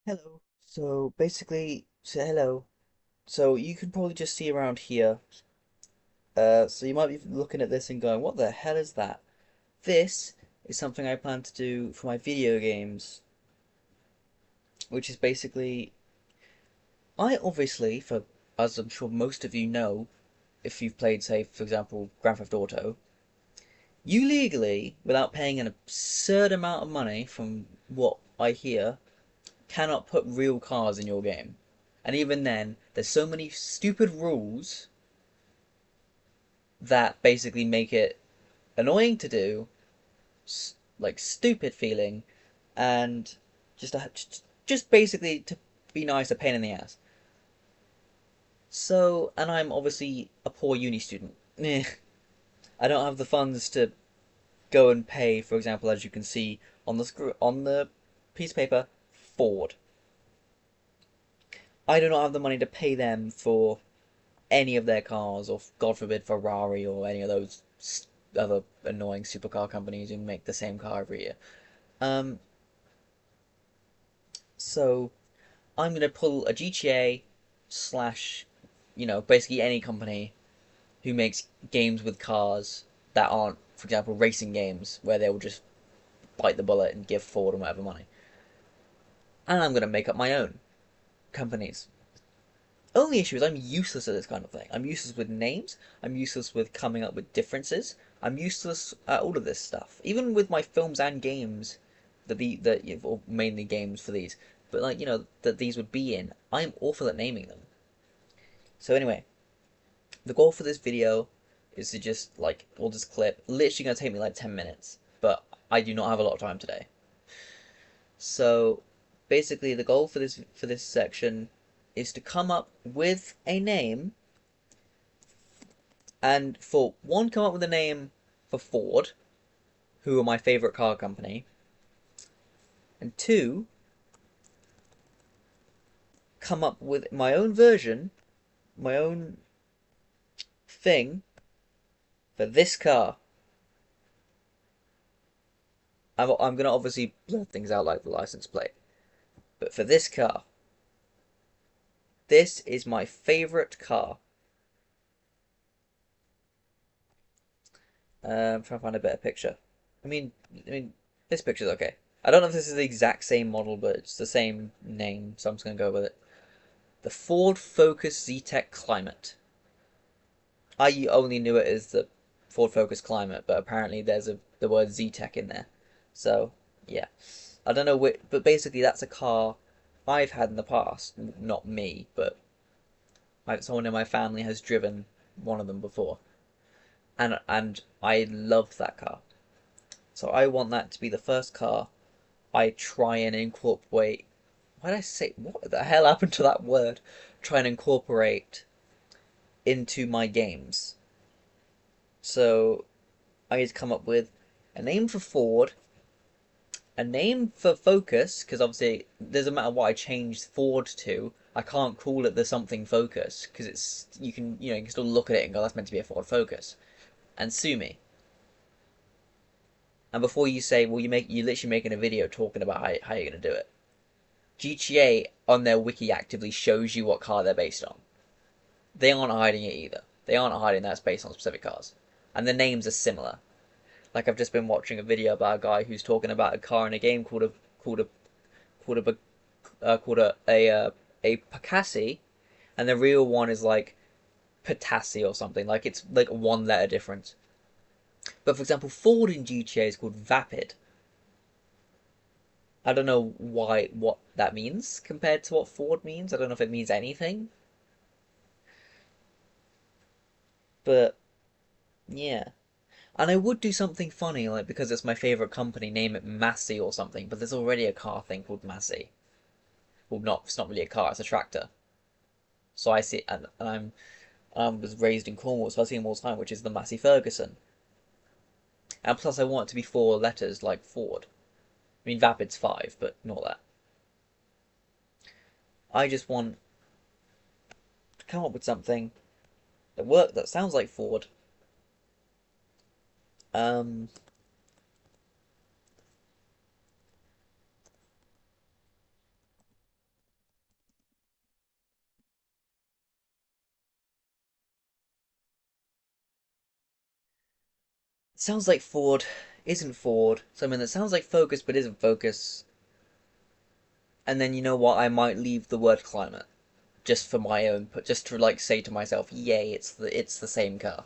Hello. So basically, hello. So you can probably just see around here. So you might be looking at this and going, "What the hell is that?" This is something I plan to do for my video games, which is basically, I obviously, for as I'm sure most of you know, if you've played, say, for example, Grand Theft Auto, you legally, without paying an absurd amount of money, from what I hear, cannot put real cars in your game. And even then, there's so many stupid rules that basically make it annoying to do, like stupid feeling, and just basically to be nice, a pain in the ass. So, and I'm obviously a poor uni student. I don't have the funds to go and pay, for example, as you can see on the piece of paper, Ford. I do not have the money to pay them for any of their cars, or God forbid Ferrari or any of those other annoying supercar companies who make the same car every year. Um, so I'm gonna pull a GTA slash, basically any company who makes games with cars that aren't, for example, racing games where they will just bite the bullet and give Ford or whatever money. And I'm gonna make up my own companies. Only issue is I'm useless at this kind of thing. I'm useless with names. I'm useless with coming up with differences. I'm useless at all of this stuff. Even with my films and games, or mainly games for these, but like that these would be in. I'm awful at naming them. So anyway, the goal for this video is to just all this clip. Literally gonna take me like 10 minutes, but I do not have a lot of time today. So basically, the goal for this section is to come up with a name, and for one, come up with a name for Ford, who are my favorite car company, and two, come up with my own version, my own thing for this car. I'm gonna obviously blur things out like the license plate, but for this car, this is my favorite car. I'm trying to find a better picture. I mean, I mean, this picture's okay. I don't know if this is the exact same model, but it's the same name, so I'm just gonna go with it. The Ford Focus Z-Tech Climate. I only knew it as the Ford Focus Climate, but apparently there's the word Z-Tech in there. So yeah, I don't know which, but basically that's a car I've had in the past. Not me, but someone in my family has driven one of them before, and I loved that car. So I want that to be the first car I try and incorporate. Why did I say, what the hell happened to that word? Try and incorporate into my games. So I need to come up with a name for Ford, a name for Focus, because obviously it doesn't matter what I change Ford to, I can't call it the something Focus, because it's you can still look at it and go, that's meant to be a Ford Focus, and sue me. And before you say, well, you literally making a video talking about how you're gonna do it. GTA on their wiki actively shows you what car they're based on. They aren't hiding it either. They aren't hiding that it's based on specific cars, and the names are similar. Like I've just been watching a video about a guy who's talking about a car in a game called a called a called a Pacassi, and the real one is like Patassi or something. Like it's like one letter difference. But for example, Ford in GTA is called Vapid. I don't know what that means compared to what Ford means. I don't know if it means anything. But yeah. And I would do something funny, like because it's my favorite company, name it Massey or something, but there's already a car thing called Massey. Well, it's not really a car, it's a tractor. So I see, and I was raised in Cornwall, so I see them all the time, which is the Massey Ferguson. And plus, I want it to be four letters like Ford. I mean, Vapid's five, but not that. I just want to come up with something that sounds like Ford. Um, sounds like Ford, isn't Ford. Something that sounds like Focus but isn't Focus. And then you know what? I might leave the word climate just for my own, just to like say to myself, "Yay, it's the same car."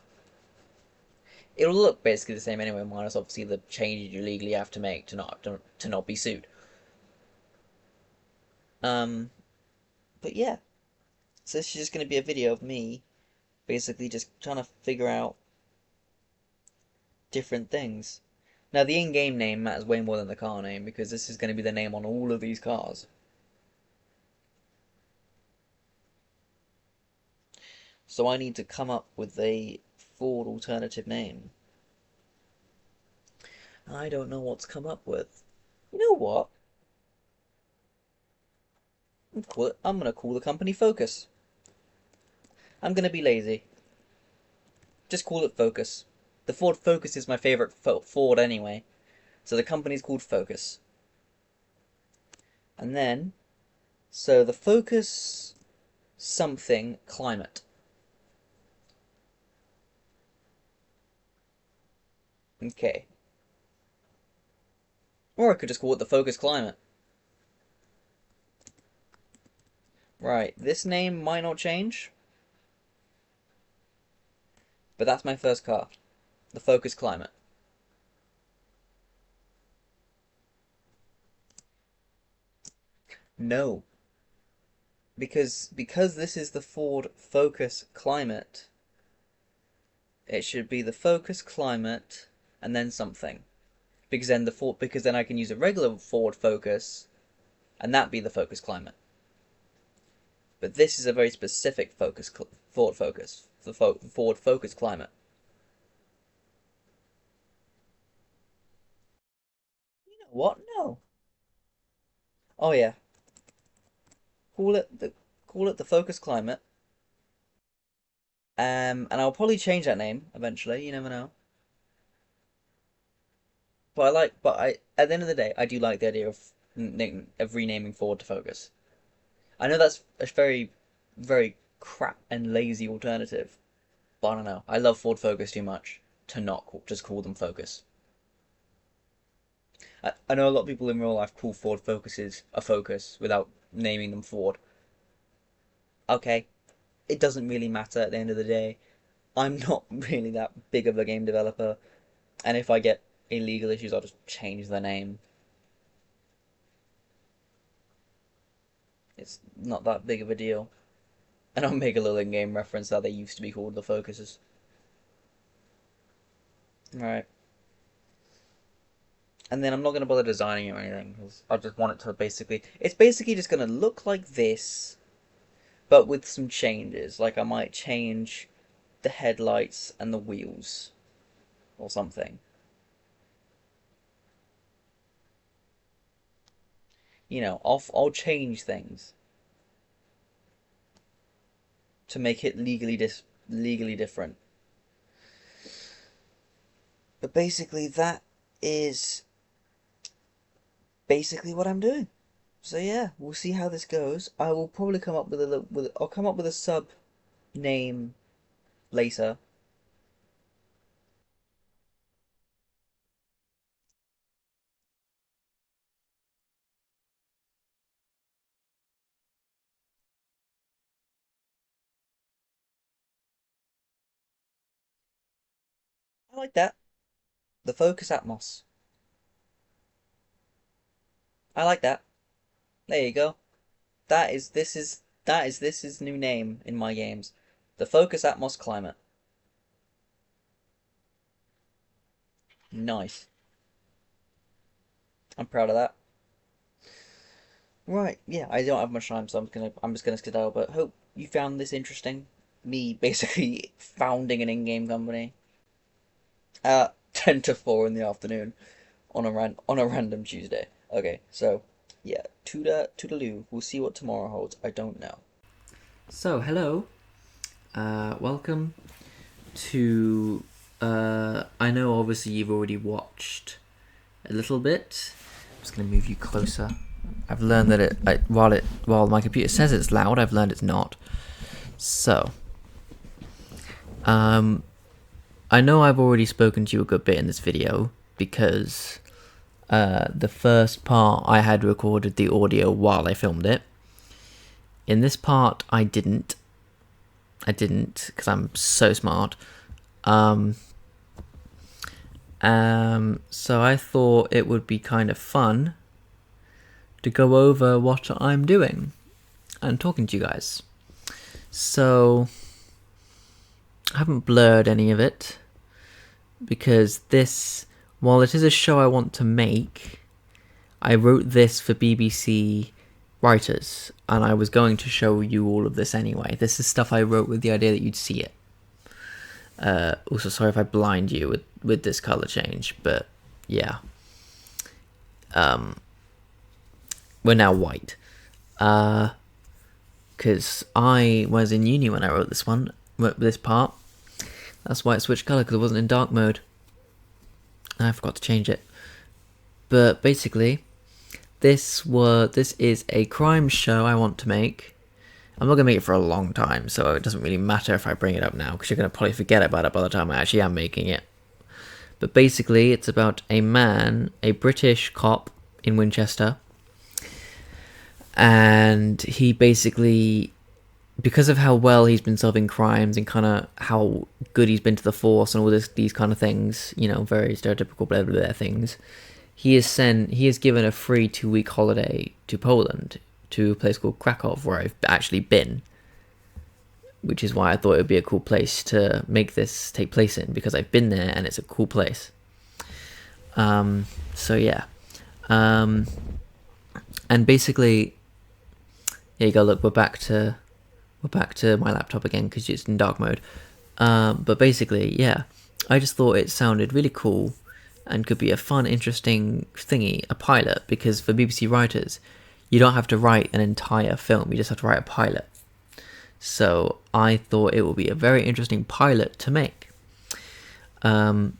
It'll look basically the same anyway, minus obviously the changes you legally have to make to not be sued. Um, but yeah, so this is just going to be a video of me basically just trying to figure out different things. Now the in-game name matters way more than the car name because this is going to be the name on all of these cars. So I need to come up with a Ford alternative name. I don't know what's come up with. You know what? I'm gonna call the company Focus. I'm gonna be lazy. Just call it Focus. The Ford Focus is my favorite Ford anyway. So the company's called Focus. And then, so the Focus something climate. Okay. Or I could just call it the Focus Climate. Right, this name might not change, but that's my first car. The Focus Climate. No. Because this is the Ford Focus Climate, it should be the Focus Climate and then something. Because then I can use a regular Ford Focus and that be the Focus Climate. But this is a very specific Ford Focus, the Ford Focus Climate. You know what? No. Oh yeah. Call it the Focus Climate. And I'll probably change that name eventually. You never know. But at the end of the day, I do like the idea of renaming Ford to Focus. I know that's a very, very crap and lazy alternative, but I don't know. I love Ford Focus too much to not just call them Focus. I know a lot of people in real life call Ford Focuses a Focus without naming them Ford. Okay, it doesn't really matter at the end of the day. I'm not really that big of a game developer, and if I get illegal issues, I'll just change the name. It's not that big of a deal. And I'll make a little in-game reference that they used to be called the Focuses. Right. And then I'm not going to bother designing it or anything, because I just want it to basically... It's basically just going to look like this, but with some changes. Like I might change the headlights and the wheels, or something. I'll change things to make it legally different. But basically, that is basically what I'm doing. So yeah, we'll see how this goes. I will probably come up I'll come up with a sub name later. I like that. The Focus Atmos. I like that. There you go. This is new name in my games. The Focus Atmos Climate. Nice. I'm proud of that. Right, yeah, I don't have much time, so I'm just gonna skedaddle, but hope you found this interesting. Me basically founding an in-game company at 10 to 4 in the afternoon on a random Tuesday. Okay, so yeah, toodaloo. We'll see what tomorrow holds. I don't know. So hello, welcome to. I know obviously you've already watched a little bit. I'm just gonna move you closer. I've learned that while my computer says it's loud, I've learned it's not. So, I know I've already spoken to you a good bit in this video because the first part I had recorded the audio while I filmed it. In this part, I didn't because I'm so smart. So I thought it would be kind of fun to go over what I'm doing and talking to you guys. So I haven't blurred any of it because this, while it is a show I want to make, I wrote this for BBC writers, and I was going to show you all of this anyway. This is stuff I wrote with the idea that you'd see it. Also, sorry if I blind you with this color change, but yeah. We're now white. Because I was in uni when I wrote this part. That's why it switched color, because it wasn't in dark mode. And I forgot to change it. But basically, this is a crime show I want to make. I'm not going to make it for a long time, so it doesn't really matter if I bring it up now, because you're going to probably forget about it by the time I actually am making it. But basically, it's about a British cop in Winchester, and he basically, because of how well he's been solving crimes and kind of how good he's been to the force and all these kind of things, very stereotypical blah blah blah things, he is given a free 2-week holiday to Poland, to a place called Krakow, where I've actually been, which is why I thought it would be a cool place to make this take place in, because I've been there and it's a cool place. So yeah, and basically, here you go. Look, we're back to my laptop again because it's in dark mode. But basically, yeah, I just thought it sounded really cool and could be a fun, interesting thingy, a pilot, because for BBC writers, you don't have to write an entire film, you just have to write a pilot. So I thought it would be a very interesting pilot to make. And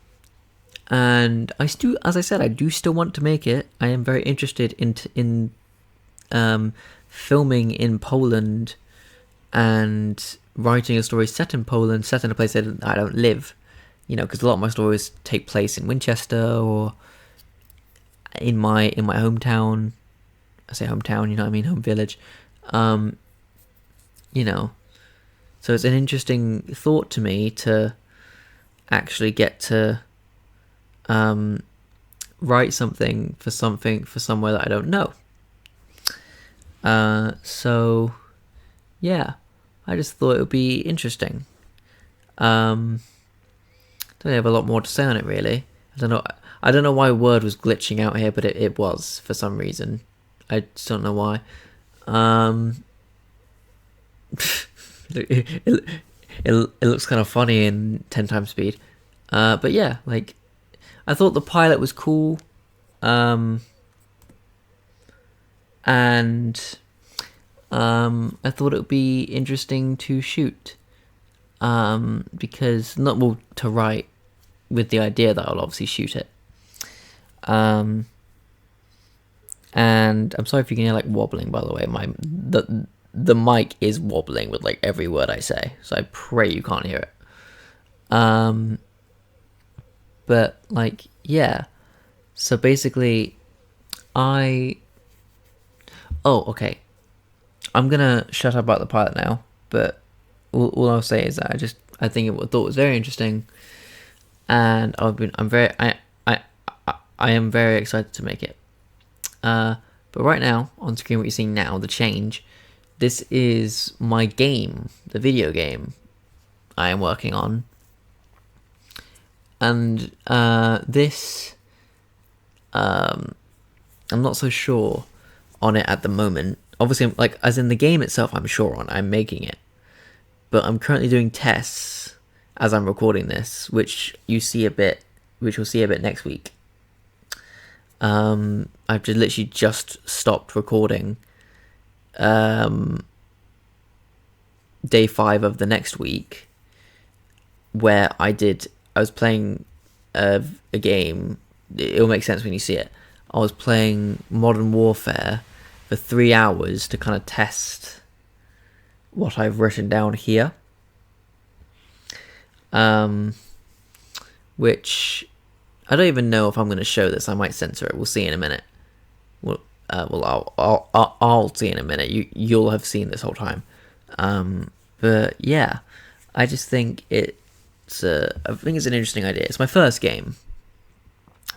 as I said, I do still want to make it. I am very interested in filming in Poland and writing a story set in Poland, set in a place that I don't live. Because a lot of my stories take place in Winchester or in my hometown. I say hometown, you know what I mean, home village. So it's an interesting thought to me to actually get to write something for somewhere that I don't know. So yeah, I just thought it would be interesting. Don't really have a lot more to say on it, really. I don't know why Word was glitching out here, but it was for some reason. I just don't know why. It looks kind of funny in 10 times speed. But yeah, I thought the pilot was cool. And I thought it would be interesting to shoot. Because to write, with the idea that I'll obviously shoot it. And I'm sorry if you can hear wobbling, by the way. The mic is wobbling with every word I say, so I pray you can't hear it. But yeah. So basically, okay. I'm gonna shut up about the pilot now, but all I'll say is that I thought it was very interesting, and I am very excited to make it. But right now, on screen, what you're seeing now, the change, this is my game, the video game I am working on. And this, I'm not so sure on it at the moment. Obviously, as in the game itself, I'm sure on. I'm making it. But I'm currently doing tests as I'm recording this, which you'll see a bit next week. I've literally just stopped recording day 5 of the next week, where I was playing a game. It'll make sense when you see it. I was playing Modern Warfare for 3 hours to kind of test what I've written down here. which I don't even know if I'm going to show this. I might censor it. We'll see in a minute. I'll see in a minute. You'll have seen this whole time. But yeah, I just think I think it's an interesting idea. It's my first game,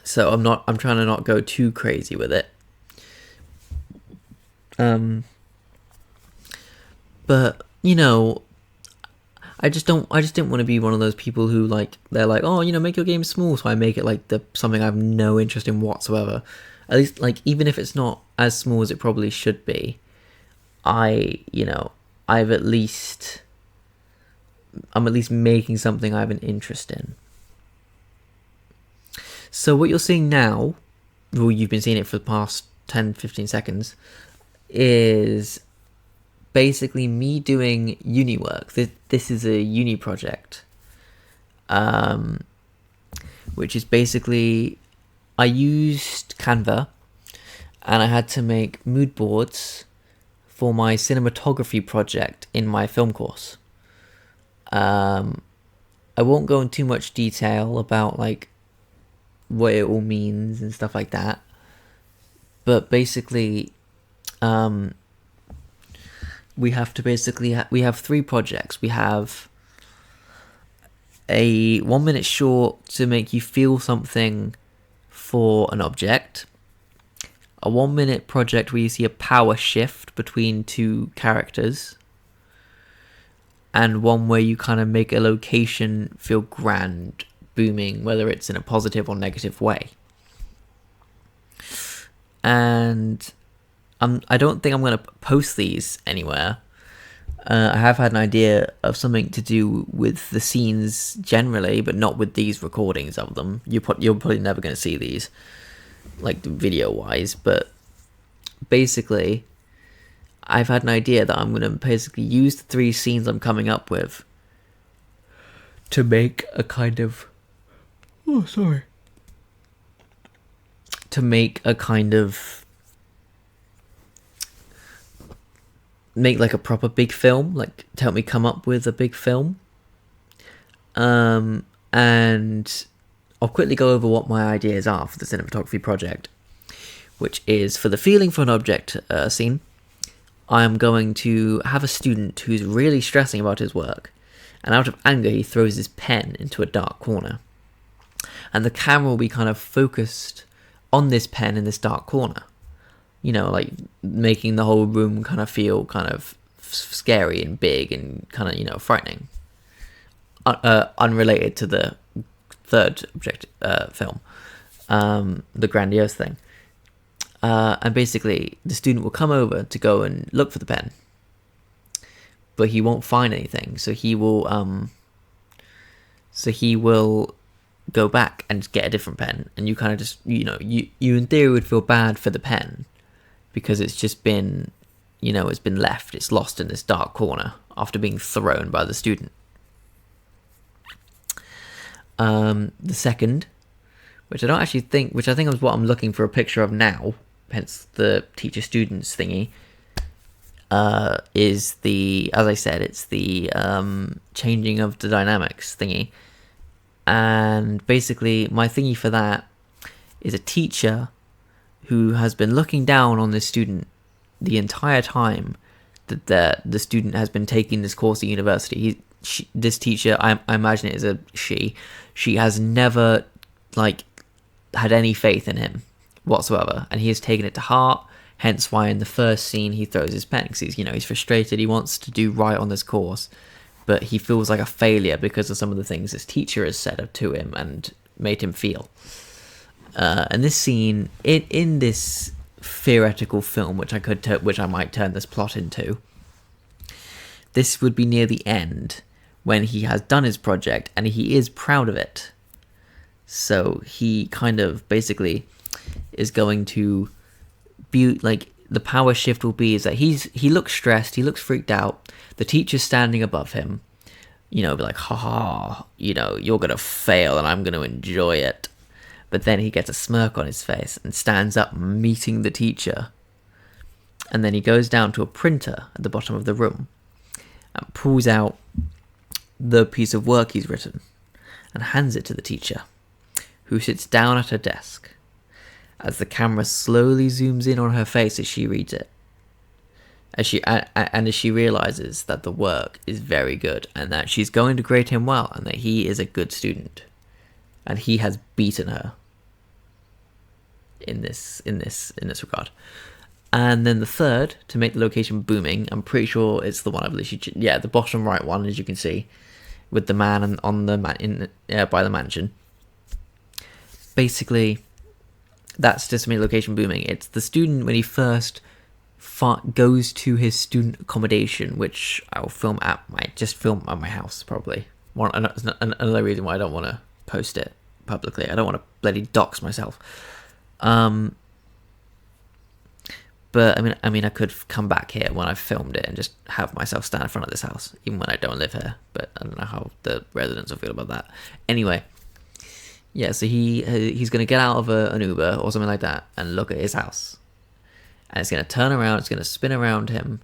so I'm trying to not go too crazy with it. But you know, I just didn't want to be one of those people who they're like, oh, make your game small, so I make it like something I have no interest in whatsoever. At least even if it's not as small as it probably should be, I'm at least making something I have an interest in. So what you're seeing now, well, you've been seeing it for the past 10-15 seconds, is basically me doing uni work. This is a uni project, which is basically, I used Canva, and I had to make mood boards for my cinematography project in my film course. I won't go into too much detail about what it all means and stuff like that, but basically, we have to we have 3 projects. We have a 1-minute short to make you feel something for an object, a 1-minute project where you see a power shift between 2 characters, and one where you kind of make a location feel grand, booming, whether it's in a positive or negative way. And I don't think I'm going to post these anywhere. I have had an idea of something to do with the scenes generally, but not with these recordings of them. You're probably never going to see these, video-wise. But basically, I've had an idea that I'm going to basically use the 3 scenes I'm coming up with to make a kind of... To make a kind of... make a proper big film, to help me come up with a big film. And I'll quickly go over what my ideas are for the cinematography project, which is, for the feeling for an object scene, I'm going to have a student who's really stressing about his work, and out of anger he throws his pen into a dark corner. And the camera will be kind of focused on this pen in this dark corner. Making the whole room kind of feel kind of scary and big and kind of, frightening. Unrelated to the third object film, the grandiose thing. And basically, the student will come over to go and look for the pen, but he won't find anything. So he will go back and get a different pen, and you kind of just, you in theory would feel bad for the pen, because it's just been, it's been left, it's lost in this dark corner after being thrown by the student. The second, which I think is what I'm looking for a picture of now, hence the teacher-students thingy, is as I said, it's the changing of the dynamics thingy. And basically, my thingy for that is a teacher who has been looking down on this student the entire time that the student has been taking this course at university. This teacher, I imagine it is a she has never had any faith in him whatsoever, and he has taken it to heart. Hence why in the first scene he throws his pen, because he's frustrated. He wants to do right on this course, but he feels like a failure because of some of the things this teacher has said to him and made him feel. And this scene, in this theoretical film, which I might turn this plot into, this would be near the end when he has done his project and he is proud of it. So he kind of basically is going to be the power shift will be is that he looks stressed, he looks freaked out. The teacher's standing above him, be like, haha, you're gonna fail and I'm gonna enjoy it. But then he gets a smirk on his face and stands up, meeting the teacher. And then he goes down to a printer at the bottom of the room pulls out the piece of work he's written and hands it to the teacher. who sits down at her desk as the camera slowly zooms in on her face as she reads it. As she realizes that the work is very good and that she's going to grade him well and that he is a good student and he has beaten her in this regard. And then the third, to make the location booming, I'm pretty sure it's the one I believe the bottom right one, as you can see, with the man on the by the mansion. Basically, that's just to make the location booming. It's the student when he first goes to his student accommodation, which I'll film at my house probably. Another reason why I don't want to post it publicly. I don't want to bloody dox myself. But I mean, I could come back here when I've filmed it and just have myself stand in front of this house, even when I don't live here. But I don't know how the residents will feel about that. Anyway, yeah. So he's gonna get out of an Uber or something like that and look at his house, and it's gonna turn around, it's gonna spin around him,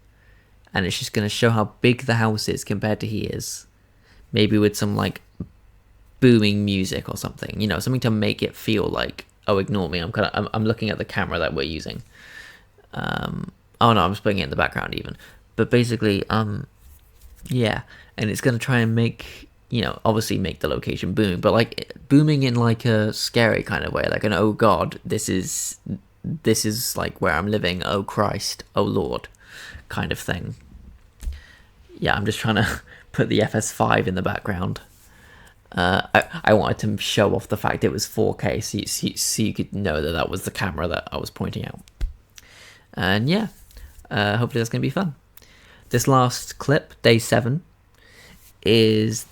and it's just gonna show how big the house is compared to he is, maybe with some like booming music or something, something to make it feel like, oh, ignore me. I'm looking at the camera that we're using. Oh no, I'm just putting it in the background even. But basically, yeah, and it's gonna try and make, obviously make the location booming, but like booming in like a scary kind of way, like an oh god, this is like where I'm living, oh Christ, oh Lord, kind of thing. Yeah, I'm just trying to put the FS5 in the background. I wanted to show off the fact it was 4K, so you could know that was the camera that I was pointing out. And yeah, hopefully that's going to be fun. This last clip, day 7, is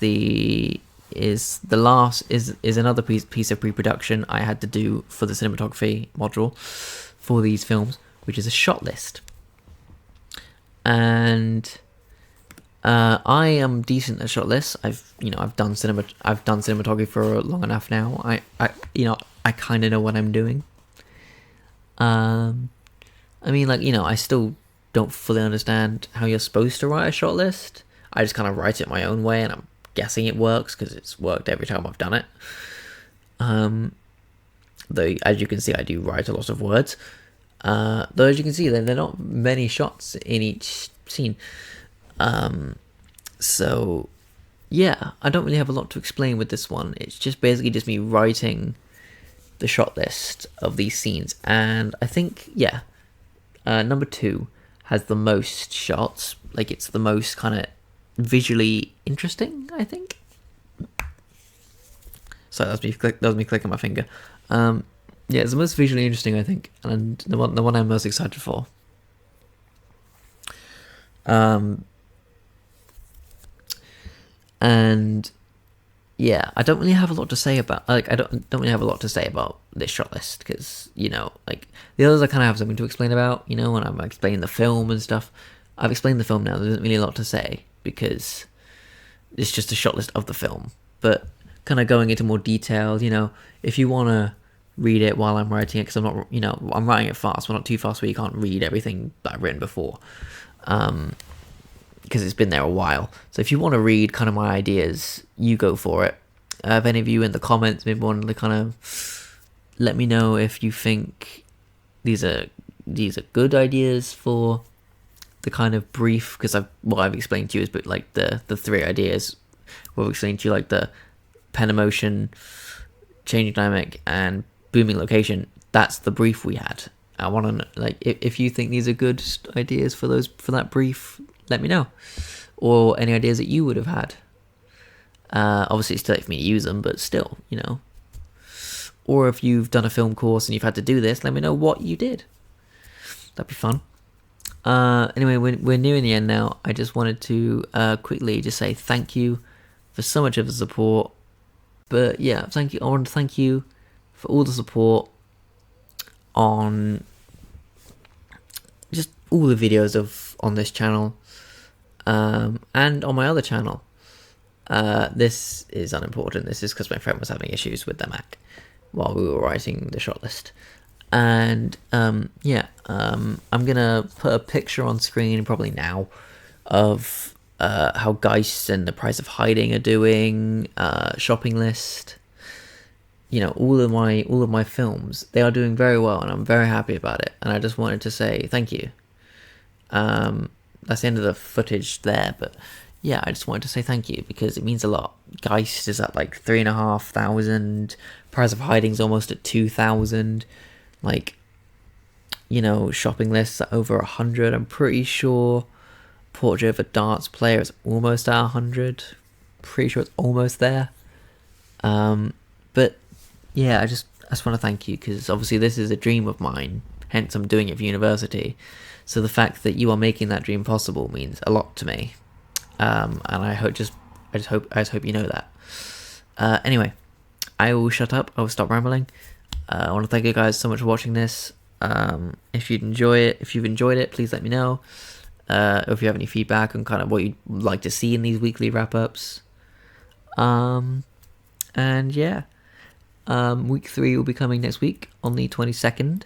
another piece of pre-production I had to do for the cinematography module for these films, which is a shot list. And I am decent at shot lists. I've done cinematography for long enough now. I kind of know what I'm doing. I mean, I still don't fully understand how you're supposed to write a shot list. I just kind of write it my own way, and I'm guessing it works because it's worked every time I've done it. Though, as you can see, I do write a lot of words. Though, as you can see, there are not many shots in each scene. So, yeah, I don't really have a lot to explain with this one. It's just basically just me writing the shot list of these scenes. And I think, yeah, number 2 has the most shots. Like, it's the most kind of visually interesting, I think. So that was me clicking my finger. Yeah, it's the most visually interesting, I think, and the one I'm most excited for. And yeah, I don't really have a lot to say about. I don't really have a lot to say about this shot list because like the others, I kind of have something to explain about. When I'm explaining the film and stuff, I've explained the film now. There isn't really a lot to say because it's just a shot list of the film. But kind of going into more detail, if you want to read it while I'm writing it, because I'm not, I'm writing it fast, but not too fast where you can't read everything that I've written before. Because it's been there a while. So if you want to read kind of my ideas, you go for it. If any of you in the comments maybe want to kind of let me know if you think these are good ideas for the kind of brief, because what I've explained to you is but like the 3 ideas. What I've explained to you, like the pen emotion, changing dynamic, and booming location. That's the brief we had. I want to like if you think these are good ideas for that brief, let me know, or any ideas that you would have had. Obviously, it's too late for me to use them, but still, Or if you've done a film course and you've had to do this, let me know what you did. That'd be fun. Anyway, we're nearing the end now. I just wanted to quickly just say thank you for so much of the support. But yeah, thank you. I want to thank you for all the support on just all the videos on this channel. And on my other channel. This is unimportant. This is because my friend was having issues with their Mac while we were writing the shot list. And I'm gonna put a picture on screen probably now of how Geist and The Price of Hiding are doing, shopping list, all of my films, they are doing very well, and I'm very happy about it. And I just wanted to say thank you. That's the end of the footage there, but yeah, I just wanted to say thank you because it means a lot. Geist is at like 3,500. Prize of Hiding's almost at 2,000. Like, shopping lists at over 100. I'm pretty sure Portrait of a Darts Player is almost at 100. Pretty sure it's almost there. But yeah, I just want to thank you because obviously this is a dream of mine. Hence, I'm doing it for university. So the fact that you are making that dream possible means a lot to me. And I just hope you know that. Anyway, I will shut up. I will stop rambling. I want to thank you guys so much for watching this. If you've enjoyed it, please let me know. If you have any feedback on kind of what you'd like to see in these weekly wrap-ups. And yeah, week 3 will be coming next week on the 22nd.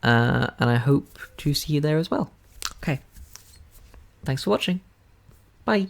And I hope to see you there as well. Okay. Thanks for watching. Bye.